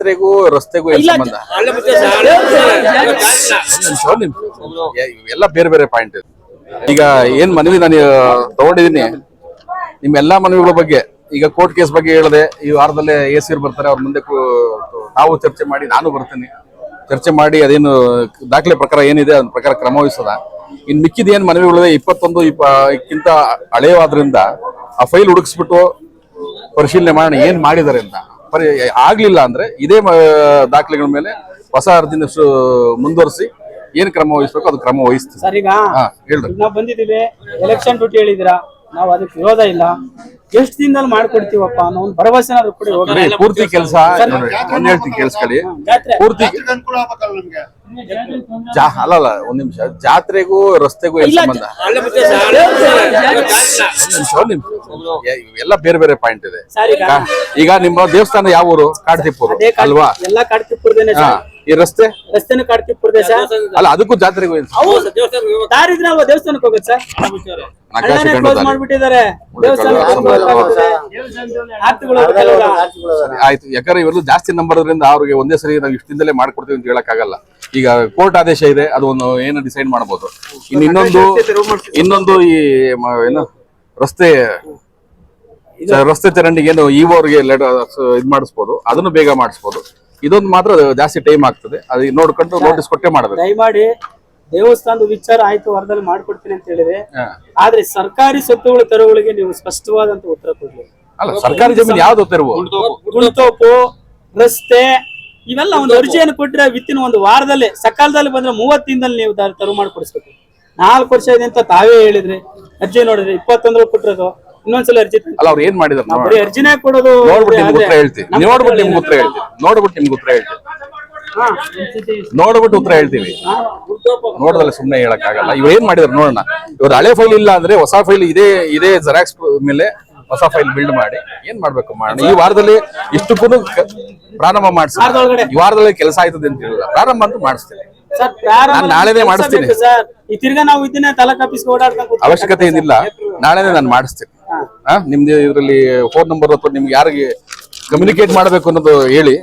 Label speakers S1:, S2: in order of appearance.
S1: ಜಾತ್ರೆಗೂ ರಸ್ತೆಗೂ ಏನ್ ಸಂಬಂಧ? ಎಲ್ಲ ಬೇರೆ ಬೇರೆ ಪಾಯಿಂಟ್ ಇದೆ. ಈಗ ಏನ್ ಮನವಿ ನಾನು ತಗೊಂಡಿದೀನಿ, ನಿಮ್ ಎಲ್ಲಾ ಮನವಿಗಳ ಬಗ್ಗೆ ಈಗ ಕೋರ್ಟ್ ಕೇಸ್ ಬಗ್ಗೆ ಹೇಳಿದೆ. ಈ ವಾರದಲ್ಲೇ ಎಸಿರ್ ಬರ್ತಾರೆ, ಅವ್ರ ಮುಂದೆ ನಾವು ಚರ್ಚೆ ಮಾಡಿ, ನಾನು ಬರ್ತೀನಿ, ಚರ್ಚೆ ಮಾಡಿ ಅದೇನು ದಾಖಲೆ ಪ್ರಕಾರ ಏನಿದೆ ಅದ್ರ ಪ್ರಕಾರ ಕ್ರಮ ವಹಿಸದ. ಇನ್ ಮಿಕ್ಕಿದ ಏನ್ ಮನವಿಗಳಿದೆ 21 ಹಳೆಯವಾದ್ರಿಂದ ಆ ಫೈಲ್ ಹುಡುಕ್ಸ್ಬಿಟ್ಟು ಪರಿಶೀಲನೆ ಮಾಡೋಣ ಏನ್ ಮಾಡಿದ್ದಾರೆ ಅಂತ. ಆಗ್ಲಿಲ್ಲ ಅಂದ್ರೆ ಇದೇ ದಾಖಲೆಗಳ ಮೇಲೆ ಹೊಸ ಅರ್ಜಿನ ಮುಂದುವರಿಸಿ ಏನ್ ಕ್ರಮ ವಹಿಸ್ಬೇಕು ಅದು ಕ್ರಮ ವಹಿಸ್ತೀವಿ.
S2: ಸರ್, ಈಗ
S1: ಹೇಳ್ರಿ,
S2: ನಾವು ಬಂದಿದ್ದೀವಿ, ಎಲೆಕ್ಷನ್ ಡ್ಯೂಟಿ ಹೇಳಿದಿರಾ, ನಾವು ಅದಕ್ಕೆ ವಿರೋಧ ಇಲ್ಲ, ಎಷ್ಟು ದಿನದಲ್ಲಿ ಮಾಡ್ಕೊಡ್ತೀವಪ್ಪ ಅನ್ನೋ ಒಂದು ಭರವಸೆ ಕೊಡಿ.
S1: ಪೂರ್ತಿ ಕೆಲಸ ಹೇಳ್ತೀನಿ, ಕೇಳಿಸ್ಕೊಳ್ಳಿ. ಪೂರ್ತಿ ಅಲ್ಲಲ್ಲ, ಒಂದ್ ನಿಮಿಷ. ಜಾತ್ರೆಗೂ ರಸ್ತೆಗೂ ಏನ್ ಸಂಬಂಧ? ಎಲ್ಲ ಬೇರೆ ಬೇರೆ ಪಾಯಿಂಟ್ ಇದೆ. ಈಗ ನಿಮ್ಮ ದೇವಸ್ಥಾನ ಯಾವ ಊರು? ಕಾಡ್ತಿಪ್ಪೂರು ಅಲ್ವಾ?
S2: ಎಲ್ಲ ಕಾಡ್ತಿಪ್ಪುರದೇನೆ.
S1: ಈ
S2: ರಸ್ತೆನೂ ಕಾಡ್ತಿಪ್ಪುರದೇ ಸರ್.
S1: ಅಲ್ಲ, ಅದಕ್ಕೂ ಜಾತ್ರೆಗೂ
S2: ದಾರಿದ್ರೆ ನಾವು ದೇವಸ್ಥಾನಕ್ಕೆ ಹೋಗುತ್ತೆ ಸರ್. ಮಾಡ್ಬಿಟ್ಟಿದ್ದಾರೆ
S1: ಆಯ್ತು. ಯಾಕಂದ್ರೆ ಇವೆಲ್ಲ ಜಾಸ್ತಿ ನಂಬರ್ದ್ರಿಂದ ಅವ್ರಿಗೆ ಒಂದೇ ಸರಿ ನಾವು ಇಷ್ಟದಿಂದಲೇ ಮಾಡ್ಕೊಡ್ತೀವಿ ಅಂತ ಹೇಳಕ್ ಆಗಲ್ಲ. ಈಗ ಕೋರ್ಟ್ ಆದೇಶ ಇದೆ, ಅದು ಒಂದು ಏನು ಡಿಸೈಡ್ ಮಾಡಬಹುದು. ಇನ್ನೊಂದು ಈ ಏನು ರಸ್ತೆ ಚರಂಡಿಗೆ ಏನು ಇವ್ರಿಗೆ ಇದ್ ಮಾಡಿಸ್ಬೋದು, ಅದನ್ನು ಬೇಗ ಮಾಡಿಸ್ಬೋದು. ಇದೊಂದು ಮಾತ್ರ ಜಾಸ್ತಿ ಟೈಮ್ ಆಗ್ತದೆ. ಅದು ನೋಡ್ಕೊಂಡು ನೋಟಿಸ್ ಕೊಟ್ಟೆ ಮಾಡಬೇಕು.
S2: ದಯಮಾಡಿ ದೇವಸ್ಥಾನದ ವಿಚಾರ ಆಯ್ತು, ವಾರದಲ್ಲಿ ಮಾಡ್ಕೊಡ್ತೀನಿ ಅಂತ ಹೇಳಿದ್ರೆ, ಆದ್ರೆ ಸರ್ಕಾರಿ ಸ್ವತ್ತುಗಳ ತೆರವುಗಳಿಗೆ ನೀವು ಸ್ಪಷ್ಟವಾದಂತ ಉತ್ತರ ಕೊಡ್ಲಿ.
S1: ಅಲ್ಲ, ಸರ್ಕಾರಿ ಜಮೀನು ಯಾವ್ದು ತೆರವು?
S2: ಗುಳ್ತೋಪು, ರಸ್ತೆ, ಇವೆಲ್ಲ ಒಂದು ಅರ್ಜಿಯನ್ನು ಕೊಟ್ಟರೆ ವಿತ್ತಿನ ಒಂದು ವಾರದಲ್ಲಿ, ಸಕಾಲದಲ್ಲಿ ಬಂದ್ರೆ 30 ದಿನದಲ್ಲಿ ನೀವು ತೆರವು ಮಾಡ್ಕೊಡಿಸ್ಬೇಕು. 4 ವರ್ಷ ಇದೆ ಅಂತ ತಾವೇ ಹೇಳಿದ್ರಿ. ಅರ್ಜಿ ನೋಡಿದ್ರಿ 21 ಕೊಟ್ಟಿರೋದು. ಇನ್ನೊಂದ್ಸಲ ಅರ್ಜಿ
S1: ಅಲ್ಲ, ಅವ್ರು ಏನ್ ಮಾಡಿದಾರೆ
S2: ಅರ್ಜಿನೇ ಕೊಡೋದು.
S1: ನೋಡ್ಬಿಟ್ಟು ನಿಮ್ಗೆ ಉತ್ತರ ಹೇಳ್ತೀವಿ. ನೋಡ್ಬಿಟ್ಟು ಉತ್ತರ ಹೇಳ್ತೀವಿ. ನೋಡದಲ್ಲ ಸುಮ್ನೆ ಹೇಳಕ್ ಆಗಲ್ಲ. ಇವ್ರು ಏನ್ ಮಾಡಿದಾರೆ ನೋಡೋಣ. ಇವ್ರ ಹಳೆ ಫೈಲ್ ಇಲ್ಲ ಅಂದ್ರೆ ಹೊಸ ಫೈಲ್ ಇದೇ ಜೆರಾಕ್ಸ್ ಮೇಲೆ ಹೊಸ ಫೈಲ್ ಬಿಲ್ಡ್ ಮಾಡಿ ಏನ್ ಮಾಡ್ಬೇಕು ಮಾಡೋಣ. ಈ ವಾರದಲ್ಲಿ ಇಷ್ಟಕ್ಕೂ ಪ್ರಾರಂಭ ಮಾಡಿಸ್ತೀನಿ. ಈ ವಾರದಲ್ಲಿ ಕೆಲಸ ಆಯ್ತದೆ ಅಂತ ಹೇಳಿಲ್ಲ, ಪ್ರಾರಂಭ ಅಂತೂ ಮಾಡಿಸ್ತೀನಿ. ನಾಳೆನೇ ಮಾಡಿಸ್ತೀನಿ. ಅವಶ್ಯಕತೆ ಏನಿಲ್ಲ, ನಾಳೆನೇ ನಾನು ಮಾಡಿಸ್ತೀನಿ. ನಿಮ್ದು ಇದ್ರಲ್ಲಿ ಫೋನ್ ನಂಬರ್ ಅಥವಾ ನಿಮ್ಗೆ ಯಾರಿಗೆ ಕಮ್ಯುನಿಕೇಟ್ ಮಾಡ್ಬೇಕು ಅನ್ನೋದು ಹೇಳಿ.